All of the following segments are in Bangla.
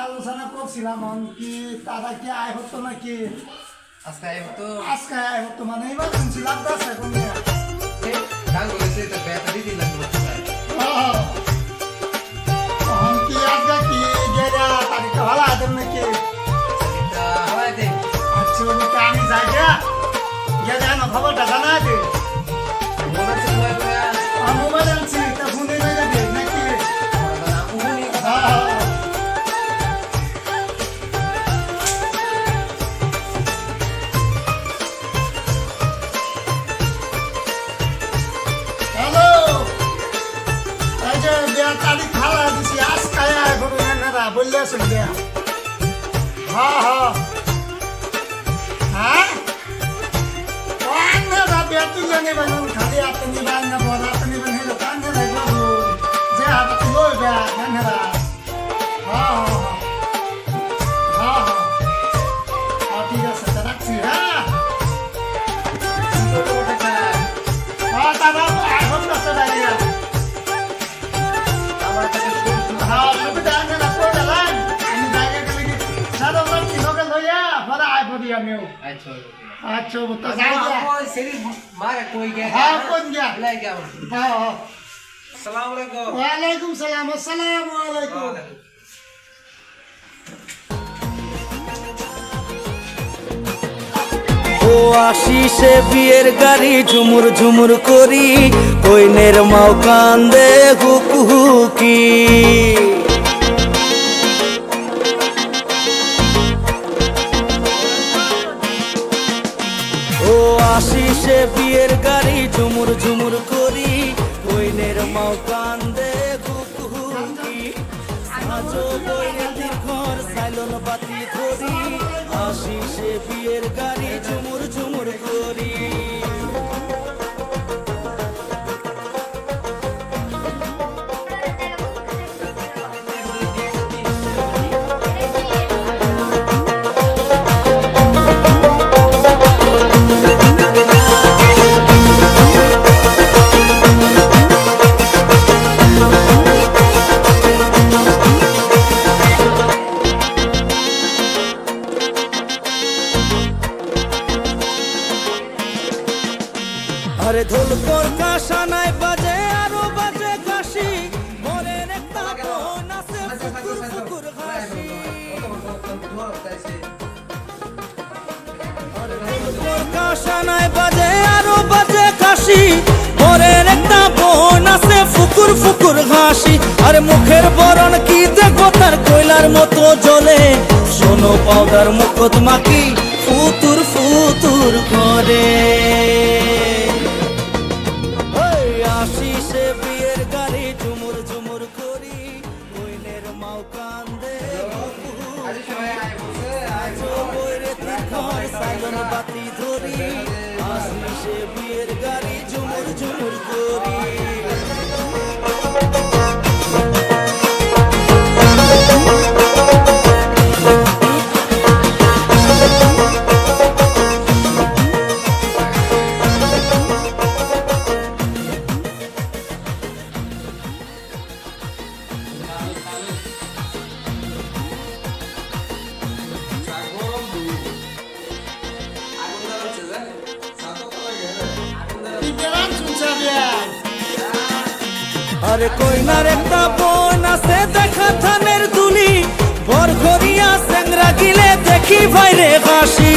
আলোচনা করছিলাম কি তারা কি আয় হতো নাকি আজকে আয় হতো মানে এবার শুনছিলাম ভালো আছেন নাকি আমি যাই গেলে খবরটা জানা আছে মোবাইল আনছি তা ফোনে নাকি খাওয়া দিছি আজ খায়া না বললে শুনবে খালি আপনি বান্না বল আপনি বান্না কান্না লাগবে যে আপনি লইবে কান্না ঠিক আছে রাখছি দাদা এখন কাছে দাঁড়িয়ে अच्छा बता वालेकुम सलाम अस्सलाम वालेकुम ও আশিসে বিয়ের গাড়ি ঝুমুর ঝুমুর করি কইনের মাও কান্দে হুকি আশিসে বিয়ের গাড়ি ঝুমুর ঝুমুর করি কইনের মাও কান্দে হুকি সাজো বইয়ের ঘর সাইলন বাতি ধরি আশিসে বিয়ের গাড়ি ঝুমুর ঝুমুর করি আরে ঢোলকর কাশানায় বাজে আরো বাজে কাশি মনের একটা বোন আছে ফুকুর ফুকুর হাসি আরে ঢোলকর কাশানায় বাজে আরো বাজে কাশি মনের একটা বোন আছে ফুকুর ফুকুর হাসি আরে মুখের বরণ কি দেখো তার কয়লার মতো জ্বলে সোনো পাউডার মুখত মাখি ফুতুর ফুতুর করে আশিসে বিয়ের গাড়ি ঝুমুর ঝুমুর করি কইনের মাও কান্দে সাইলন বাতি ধরি আশিসে বিয়ের গাড়ি ঝুমুর ঝুমুর করি আরে কইনার একটা বোন আছে দেখা থানের দুলি বর ঘরিয়া সেংরা গিলে দেখি ভাইরে হাসি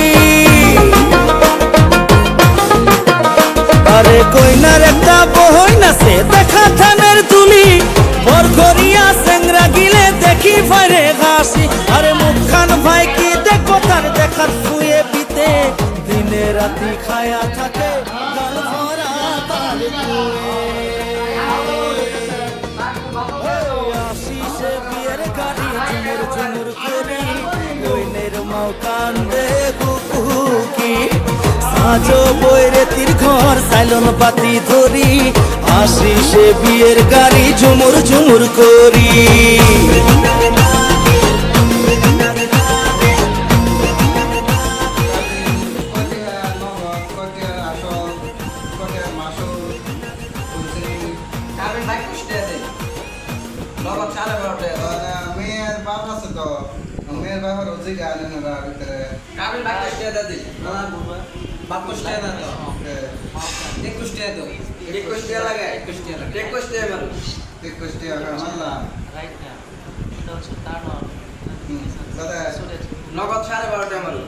আরে কইনার একটা বোন আছে দেখা থানের দুলি বর ঘরিয়া সেংরা গিলে দেখি ভাইরে হাসি আরে মুখখান ভাই কি দেখো তার দেখার ফুয়ে পিতে দিনে রাতি খায়া থাকে গাল ভরা তার আশিসে বিয়ের গাড়ি ঝুমুর ঝুমুর করি কইনের মাও কান্দে হুকি সাজো বইরে তীর ঘর সাইলন বাতি ধরি আশিসে বিয়ের গাড়ি ঝুমুর ঝুমুর করি ব্যাপার আছে তো মেয়ের ব্যাপার হচ্ছে গানের ভিতরে কাবিল ভাগ কষ্টে দাদি না ভাগ কষ্টে না তো এক কষ্টে তো এক কষ্টে লাগে এক কষ্টে মারু ঠিক কষ্টে মানলাম দাদা নগদ 12:30 মারু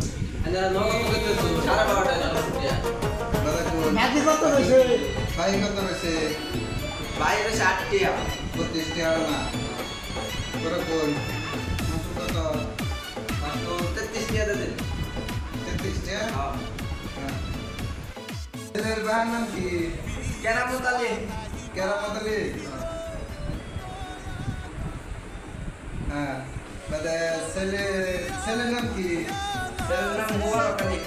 নগদ কত 12:30 দাদা কোন নাকি কত রয়েছে ভাই কত রয়েছে বাইরে 60 টিয়া 32 টাকা না তোরা কোন মাত্র কত মাত্র 33 টিয়া দাদি 33 টাকা হ্যাঁ ছেলের বাবার নাম কি কেরামত আলী কেরামত আলী হ্যাঁ দাদা ছেলের নাম কি ছেলের নাম মুবারক আলী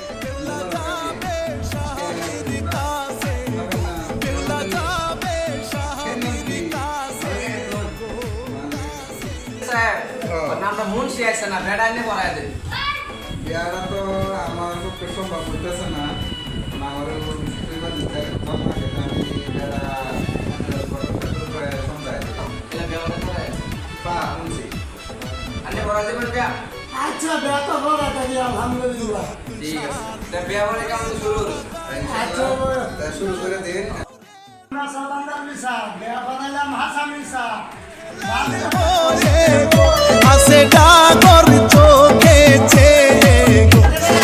নামটা মুন্সি আছে না ভেড়া এনে পড়ায় দেন বিয়াটা তো আমার পক্ষে সম্ভব হইতেছে না আমার পরিবার দিতে আমি যারা সমঝাই এলা ব্যবহার করে পা শুনছি আনে পড়া দেবেন বিয়া আচ্ছা বেয়া তো বড় তাই আলহামদুলিল্লাহ ঠিক আছে তা বিয়া বলে কেমন শুরু আচ্ছা তা শুরু করে দিন আমরা সাবান্দার মিশা বেয়া বানাইলাম হাসা মিশা আসে ডাগর চোখেছে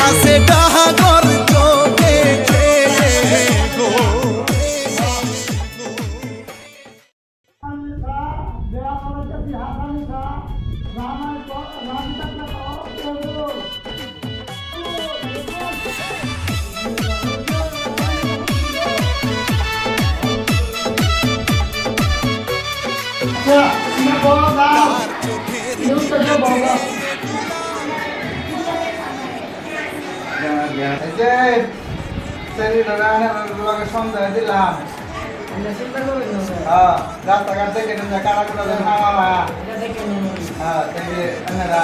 আসে ডাগর চোখেছে গো বেয়া বানাইতে হাসা মিশা রামায় রামিতা না তো না বড় দাও ইউ তো বড় এই যে সেরি লগে সমঝাই দিলাম হ্যাঁ রাস্তাঘাট থেকে কাটা কুটা দেন মামা হ্যাঁ দেখে এনারা